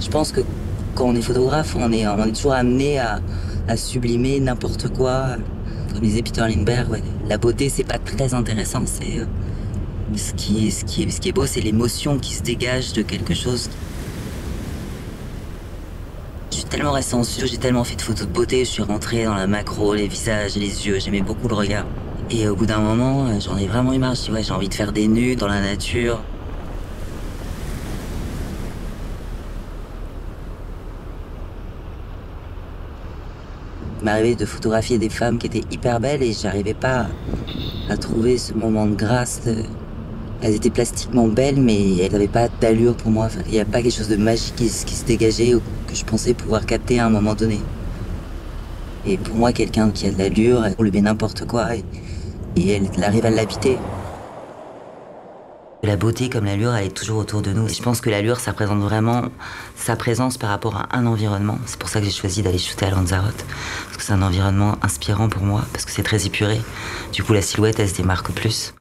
Je pense que quand on est photographe, on est toujours amené à sublimer n'importe quoi. Comme disait Peter Lindbergh, ouais, la beauté, c'est pas très intéressant. Ce qui est beau, c'est l'émotion qui se dégage de quelque chose. Je suis tellement resté en studio, j'ai tellement fait de photos de beauté, je suis rentré dans la macro, les visages, les yeux, j'aimais beaucoup le regard. Et au bout d'un moment, j'en ai vraiment eu marre. Je dis, ouais, j'ai envie de faire des nus dans la nature. Il m'arrivait de photographier des femmes qui étaient hyper belles et j'arrivais pas à trouver ce moment de grâce. Elles étaient plastiquement belles, mais elles n'avaient pas d'allure pour moi. Enfin, il n'y a pas quelque chose de magique qui se dégageait ou que je pensais pouvoir capter à un moment donné. Et pour moi, quelqu'un qui a de l'allure, elle lui met n'importe quoi et elle arrive à l'habiter. La beauté comme l'allure, elle est toujours autour de nous. Et je pense que l'allure, ça représente vraiment sa présence par rapport à un environnement. C'est pour ça que j'ai choisi d'aller shooter à Lanzarote. Parce que c'est un environnement inspirant pour moi, parce que c'est très épuré. Du coup, la silhouette, elle se démarque plus.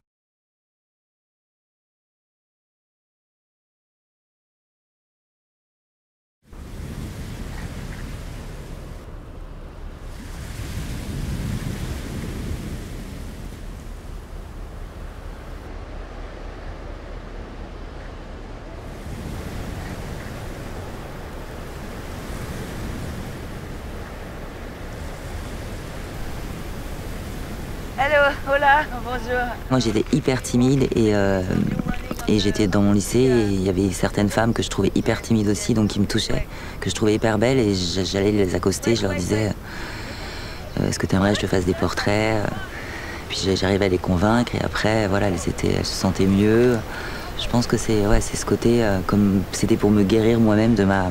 Hello, hola, bonjour. Moi, j'étais hyper timide et j'étais dans mon lycée et il y avait certaines femmes que je trouvais hyper timides aussi, donc qui me touchaient, que je trouvais hyper belles et j'allais les accoster, je leur disais est-ce que tu aimerais que je te fasse des portraits? Puis j'arrivais à les convaincre et après, voilà, elles se sentaient mieux. Je pense que c'est ce côté, comme c'était pour me guérir moi-même de ma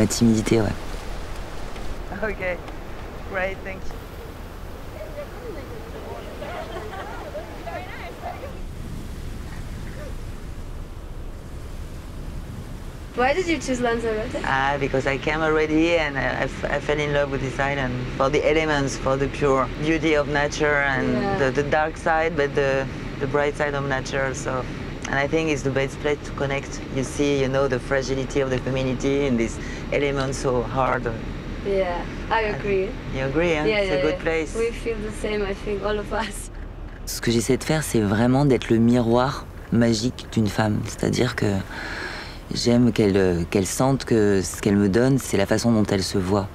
timidité, ouais. Okay, great, thank you. Why did you choose Lanzarote? Because I came already and I fell in love with this island for the elements, for the pure beauty of nature and Yeah. the dark side, but the bright side of nature. So, and I think it's the best place to connect. You see, the fragility of the community in this element so hard. Yeah, I agree. You agree, hein? Yeah, It's yeah, a good yeah. place. We feel the same, I think, all of us. Ce que j'essaie de faire, c'est vraiment d'être le miroir magique d'une femme. C'est-à-dire que j'aime qu'elle sente que ce qu'elle me donne, c'est la façon dont elle se voit.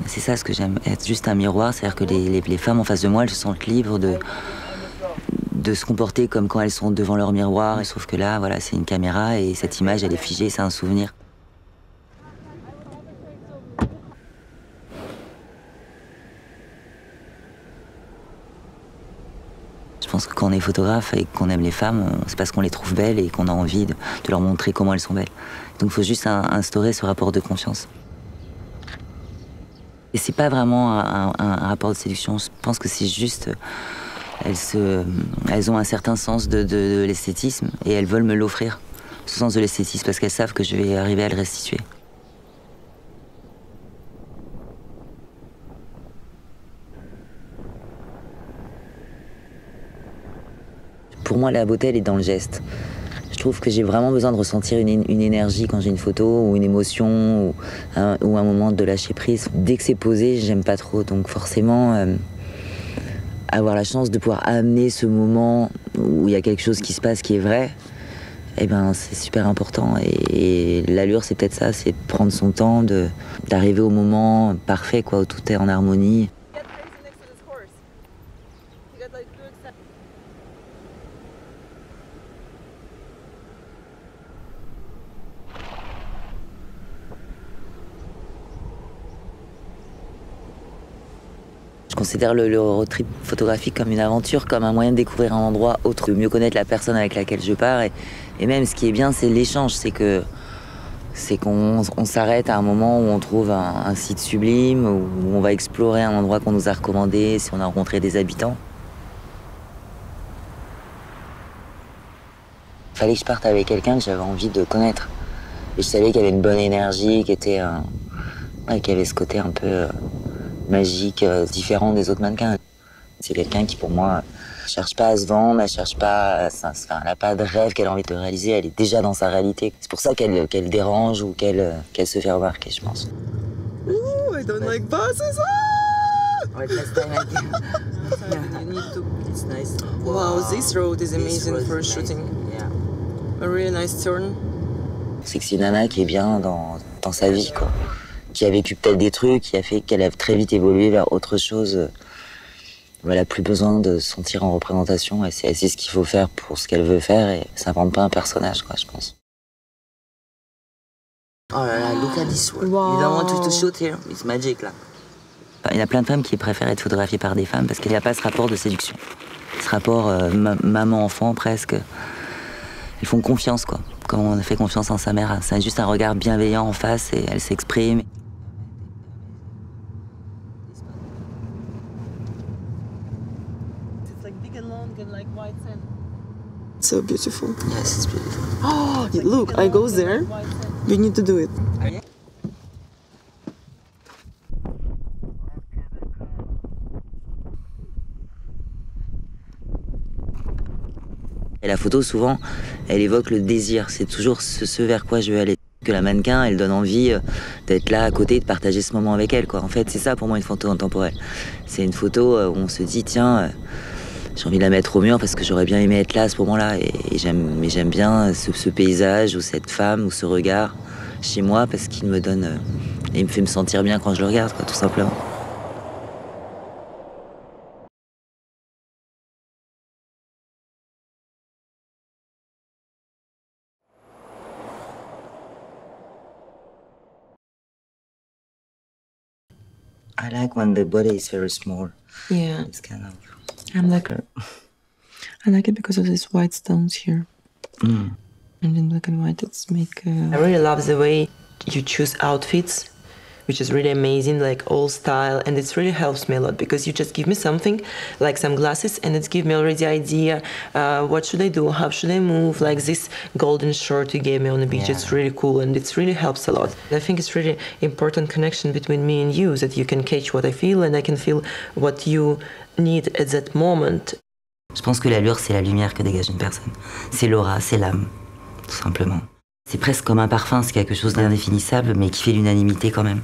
C'est ça ce que j'aime, être juste un miroir, c'est-à-dire que les femmes en face de moi, elles se sentent libres de se comporter comme quand elles sont devant leur miroir. Sauf que là, voilà, c'est une caméra et cette image, elle est figée, c'est un souvenir. Je pense que quand on est photographe et qu'on aime les femmes, c'est parce qu'on les trouve belles et qu'on a envie de leur montrer comment elles sont belles. Donc il faut juste instaurer ce rapport de confiance. Et c'est pas vraiment un rapport de séduction, je pense que c'est juste... Elles ont un certain sens de l'esthétisme et elles veulent me l'offrir, ce sens de l'esthétisme, parce qu'elles savent que je vais arriver à le restituer. Pour moi, la beauté, elle est dans le geste. Je trouve que j'ai vraiment besoin de ressentir une énergie quand j'ai une photo, ou une émotion, ou un moment de lâcher prise. Dès que c'est posé, j'aime pas trop. Donc forcément, avoir la chance de pouvoir amener ce moment où il y a quelque chose qui se passe qui est vrai, eh ben, c'est super important. Et l'allure, c'est peut-être ça, c'est de prendre son temps, d'arriver au moment parfait, quoi, où tout est en harmonie. Je considère le road trip photographique comme une aventure, comme un moyen de découvrir un endroit autre, de mieux connaître la personne avec laquelle je pars. Et même, ce qui est bien, c'est l'échange. C'est qu'on s'arrête à un moment où on trouve un site sublime, où on va explorer un endroit qu'on nous a recommandé, si on a rencontré des habitants. Il fallait que je parte avec quelqu'un que j'avais envie de connaître. Et je savais qu'il y avait une bonne énergie, qui avait ce côté un peu magique, différent des autres mannequins. C'est quelqu'un qui, pour moi, cherche pas à se vendre, elle cherche pas, elle n'a pas de rêve qu'elle a envie de réaliser, elle est déjà dans sa réalité. C'est pour ça qu'elle dérange ou qu'elle se fait remarquer, je pense. Ooh, I don't like buses. Wow, this road is amazing for shooting. A really nice turn. C'est que c'est une nana qui est bien dans sa vie, quoi. Qui a vécu peut-être des trucs, qui a fait qu'elle a très vite évolué vers autre chose. Elle a plus besoin de se sentir en représentation et c'est ce qu'il faut faire pour ce qu'elle veut faire et ça invente pas un personnage, quoi, je pense. Oh là là, look at this one. Wow. You don't want to shoot here, it's magic là. Il y a plein de femmes qui préfèrent être photographiées par des femmes parce qu'il n'y a pas ce rapport de séduction. Ce rapport maman-enfant presque. Elles font confiance, quoi. Comme on fait confiance en sa mère. C'est juste un regard bienveillant en face et elle s'exprime. So beautiful. Yes, it's beautiful. Oh, look, I go there. We need to do it. Et la photo, souvent, elle évoque le désir. C'est toujours ce vers quoi je veux aller. Que la mannequin, elle donne envie d'être là à côté, de partager ce moment avec elle, quoi. En fait, c'est ça pour moi une photo intemporelle. C'est une photo où on se dit, tiens, j'ai envie de la mettre au mur parce que j'aurais bien aimé être là à ce moment-là. Mais j'aime bien ce paysage ou cette femme ou ce regard chez moi parce qu'il me donne, il me fait me sentir bien quand je le regarde, quoi, tout simplement. I like when the body is very small. Yeah. It's kind of... I like it because of these white stones here. And in black and white, it's make. I really love the way you choose outfits, which is really amazing, like all style, and it really helps me a lot because you just give me something, like some glasses, and it gives me already idea. What should I do? How should I move? Like this golden shirt you gave me on the beach, it's really cool, and it really helps a lot. I think it's really important connection between me and you, that you can catch what I feel, and I can feel what you need at that moment. Je pense que l'allure, c'est la lumière que dégage une personne. C'est l'aura, c'est l'âme, tout simplement. C'est presque comme un parfum, c'est quelque chose d'indéfinissable, mais qui fait l'unanimité quand même.